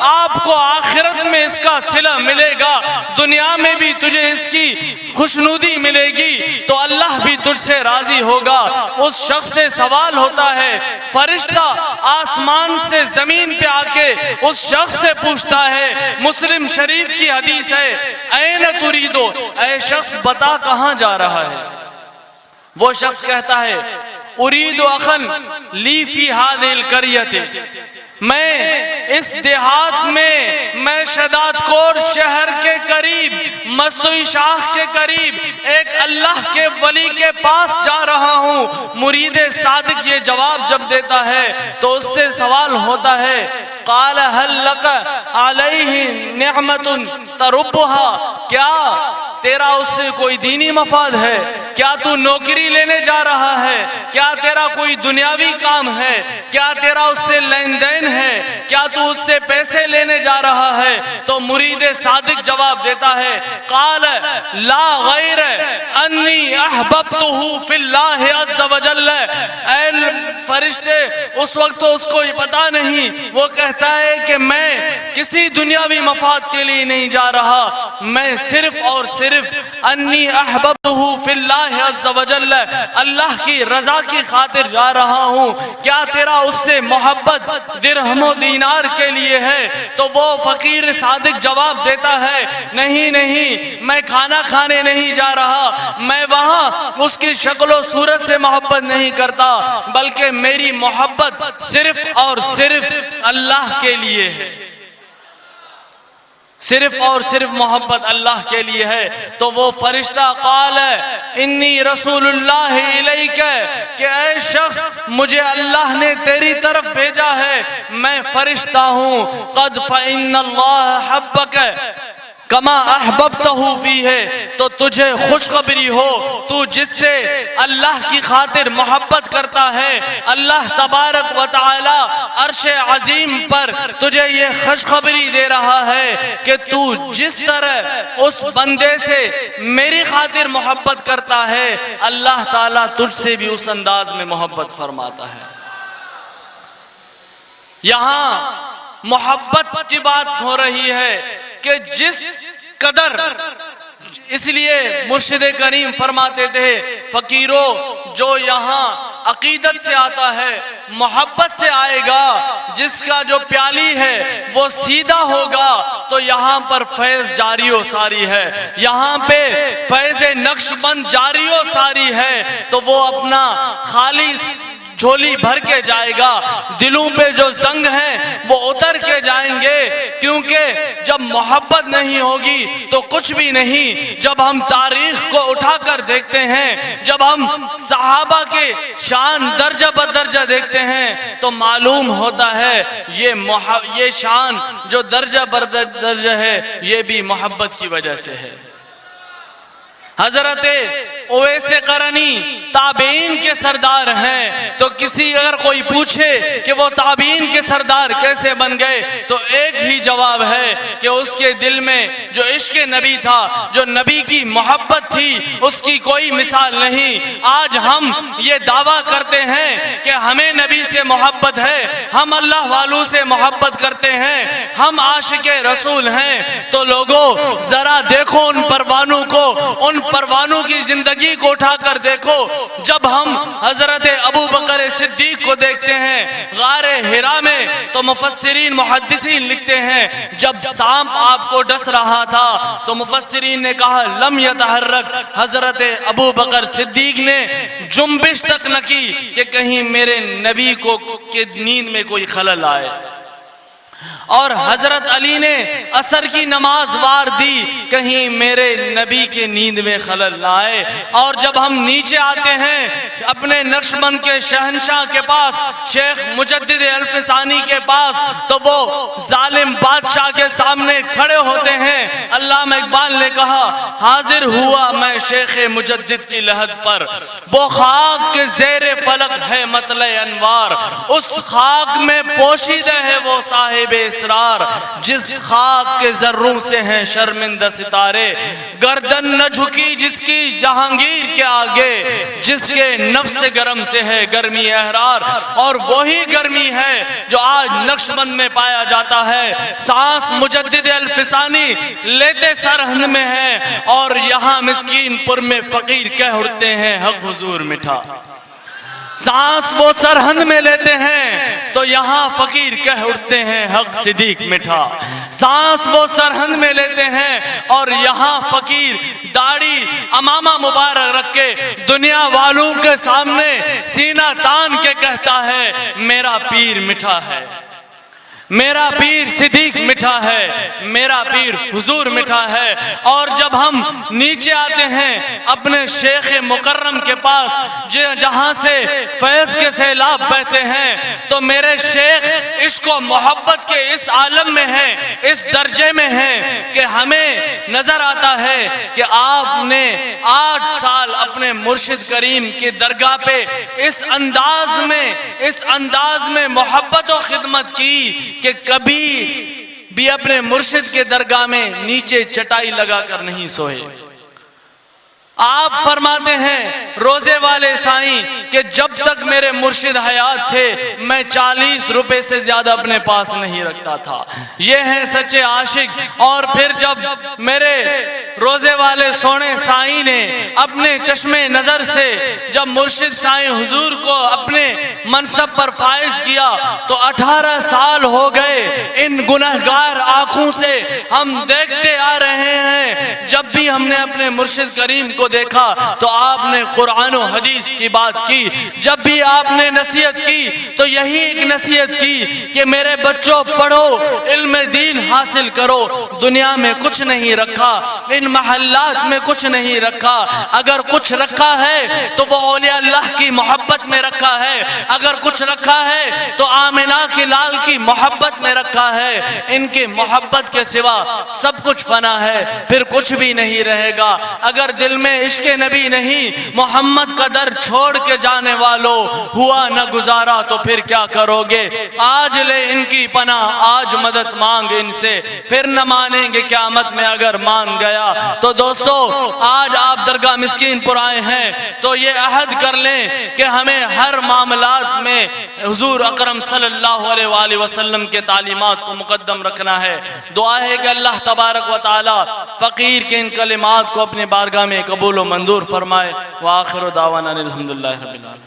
آپ کو آخرت میں اس کا صلہ ملے گا، دنیا میں بھی تجھے اس کی خوشنودی ملے گی، تو اللہ بھی تجھ سے راضی ہوگا۔ اس شخص سے سوال ہوتا ہے، فرشتہ آسمان سے زمین پہ آ کے اس شخص سے پوچھتا ہے، مسلم شریف کی حدیث ہے، این تریدو، اے شخص بتا کہاں جا رہا ہے؟ وہ شخص کہتا ہے، ارید اخن لی فی هذه القریۃ، میں اس دیہات میں شداد کور شہر کے قریب، مستوی شاخ کے قریب ایک اللہ کے ولی کے پاس جا رہا ہوں۔ مرید صادق یہ جواب جب دیتا ہے تو اس سے سوال ہوتا ہے، قال هل لک علیہ نعمت تربها، کیا تیرا اس سے کوئی دینی مفاد ہے؟ کیا تو نوکری لینے جا رہا ہے؟ کیا تیرا کوئی دنیاوی کام ہے؟ کیا تیرا اس سے لین دین ہے؟ کیا تو اس سے پیسے لینے جا رہا ہے؟ تو مرید صادق جواب دیتا ہے، قال لا غیر انی احببتہ فی اللہ عز وجل، اے فرشتے اس وقت تو اس کو پتا نہیں، وہ کہتا ہے کہ میں کسی دنیاوی مفاد کے لیے نہیں جا رہا، میں صرف اور صرف انی احببتہ فی اللہ عز وجل، اللہ کی رضا کی خاطر جا رہا ہوں۔ کیا تیرا اس سے محبت درہم و دینار کے لیے ہے؟ تو وہ فقیر صادق جواب دیتا ہے، نہیں نہیں، میں کھانا کھانے نہیں جا رہا، میں وہاں اس کی شکل و صورت سے محبت نہیں کرتا، بلکہ میری محبت صرف اور صرف اللہ کے لیے ہے، صرف اور صرف محبت اللہ کے لیے ہے۔ تو وہ فرشتہ قال انی رسول اللہ الیک، کہ اے شخص مجھے اللہ نے تیری طرف بھیجا ہے، میں فرشتہ ہوں، قد فإن اللہ حبک کما احببتہ فیہ، تو تجھے خوشخبری ہو، تو جس سے اللہ کی خاطر محبت کرتا ہے، اللہ تبارک و تعالی عرش عظیم پر تجھے یہ خوشخبری دے رہا ہے کہ تو جس طرح اس بندے سے میری خاطر محبت کرتا ہے، اللہ تعالیٰ تجھ سے بھی اس انداز میں محبت فرماتا ہے۔ یہاں محبت کی بات ہو رہی ہے کہ جس قدر، اس لیے مرشد کریم فرماتے تھے، فقیرو جو یہاں عقیدت سے آتا ہے، محبت سے آئے گا، جس کا جو پیالی ہے وہ سیدھا ہوگا، تو یہاں پر فیض جاری و ساری ہے، یہاں پہ فیض نقش بند جاری و ساری ہے، تو وہ اپنا خالی جھولی بھر کے جائے گا، دلوں پہ جو زنگ ہیں وہ اتر کے جائیں گے، کیونکہ جب محبت نہیں ہوگی تو کچھ بھی نہیں۔ جب ہم تاریخ کو اٹھا کر دیکھتے ہیں، جب ہم صحابہ کے شان درجہ بر درجہ دیکھتے ہیں، تو معلوم ہوتا ہے یہ شان جو درجہ بر درجہ ہے، یہ بھی محبت کی وجہ سے ہے۔ حضرت اویس قرنی تابعین کے سردار ہیں، تو کسی اگر کوئی پوچھے کہ وہ تابعین کے سردار کیسے بن گئے، تو ایک ہی جواب ہے کہ اس کے دل میں جو عشق نبی تھا، جو نبی کی محبت تھی، اس کی کوئی مثال نہیں۔ آج ہم یہ دعویٰ کرتے ہیں کہ ہمیں نبی سے محبت ہے، ہم اللہ والوں سے محبت کرتے ہیں، ہم عاشق رسول ہیں، تو لوگوں ذرا دیکھو ان پروانوں کو، ان پروانوں کی زندگی کو اٹھا کر دیکھو۔ جب ہم حضرت ابو بکر صدیق کو دیکھتے ہیں غار حرا میں، تو مفسرین محدثین لکھتے ہیں جب سانپ آپ کو ڈس رہا تھا تو مفسرین نے کہا لم یتحرک، حضرت ابو بکر صدیق نے جنبش تک نہ کی کہ کہیں میرے نبی کو کہ نیند میں کوئی خلل آئے۔ اور حضرت علی نے عصر کی نماز وار دی، کہیں میرے نبی کے نیند میں خلل نہ آئے۔ اور جب ہم نیچے آتے ہیں اپنے نقش بند کے شہنشاہ کے پاس، شیخ مجدد الفسانی کے پاس، تو وہ ظالم بادشاہ کے سامنے کھڑے ہوتے ہیں۔ علامہ اقبال نے کہا حاضر ہوا میں شیخ مجدد کی لحد پر، وہ خاک کے زیر فلک ہے مطلع انوار، اس خاک میں پوشیدہ ہے وہ صاحب اسرار، جس خاک کے ذروں سے ہیں شرمندہ ستارے، گردن نہ جھکی جس کی جہانگیر کے آگے، جس کے نفس گرم سے ہے گرمی احرار، اور وہی گرمی ہے جو آج نقشبند میں پایا جاتا ہے۔ سانس مجدد الفسانی لیتے سرہند میں ہے، اور یہاں مسکین پور میں فقیر کہہ اٹھتے ہیں حق حضور میٹھا۔ سانس وہ سرہند میں لیتے ہیں تو یہاں فقیر کہہ اٹھتے ہیں حق صدیق میٹھا۔ سانس وہ سرہند میں لیتے ہیں اور یہاں فقیر داڑھی امامہ مبارک رکھ کے دنیا والوں کے سامنے سینہ تان کے کہتا ہے میرا پیر میٹھا ہے، میرا پیر صدیق میٹھا ہے، میرا پیر حضور میٹھا ہے۔ اور جب ہم نیچے آتے ہیں اپنے شیخ مکرم کے پاس جہاں سے فیض کے سیلاب بہتے ہیں، تو میرے شیخ عشق و محبت کے اس عالم میں ہیں، اس درجے میں ہیں کہ ہمیں نظر آتا ہے کہ آپ نے 8 سال اپنے مرشد کریم کی درگاہ پہ اس انداز میں محبت و خدمت کی کہ کبھی بھی اپنے مرشد کے درگاہ میں نیچے چٹائی لگا کر نہیں سوئے۔ آپ فرماتے ہیں روزے والے سائیں کہ جب تک میرے مرشد حیات تھے میں 40 روپے سے زیادہ اپنے پاس نہیں رکھتا تھا۔ یہ ہیں سچے عاشق۔ اور پھر جب میرے روزے والے سونے سائیں نے اپنے چشمے نظر سے جب مرشد سائیں حضور کو اپنے منصب پر فائز کیا تو 18 سال ہو گئے ان گنہگار آنکھوں سے ہم دیکھتے آ رہے ہیں۔ جب بھی ہم نے اپنے مرشد کریم کو دیکھا تو آپ نے قرآن و حدیث کی بات کی، جب بھی آپ نے نصیحت کی تو یہی ایک نصیحت کی کہ میرے بچوں پڑھو، علم دین حاصل کرو، دنیا میں کچھ نہیں رکھا، ان محلات میں کچھ نہیں رکھا، اگر کچھ رکھا ہے تو وہ اولیاء اللہ کی محبت میں رکھا ہے، اگر کچھ رکھا ہے تو آمنہ کی لال کی محبت میں رکھا ہے، ان کی محبت کے سوا سب کچھ فنا ہے، پھر کچھ بھی نہیں رہے گا۔ اگر دل میں عشق نبی نہیں، محمد کا در چھوڑ کے جانے والوں ہوا نہ گزارا تو پھر کیا کرو گے؟ آج لے ان کی پناہ، آج مدد مانگ ان سے، پھر نہ مانیں گے قیامت میں اگر مان گیا۔ تو دوستو آج آپ درگاہ مسکین پور آئے ہیں تو یہ عہد کر لیں کہ ہمیں ہر معاملات میں حضور اکرم صلی اللہ علیہ وآلہ وسلم کے تعلیمات کو مقدم رکھنا ہے۔ دعا ہے کہ اللہ تبارک و تعالی فقیر کے ان کلمات کو اپنے بارگاہ میں قبول و منظور فرمائے۔ وآخر دعوانا الحمدللہ رب العالمین۔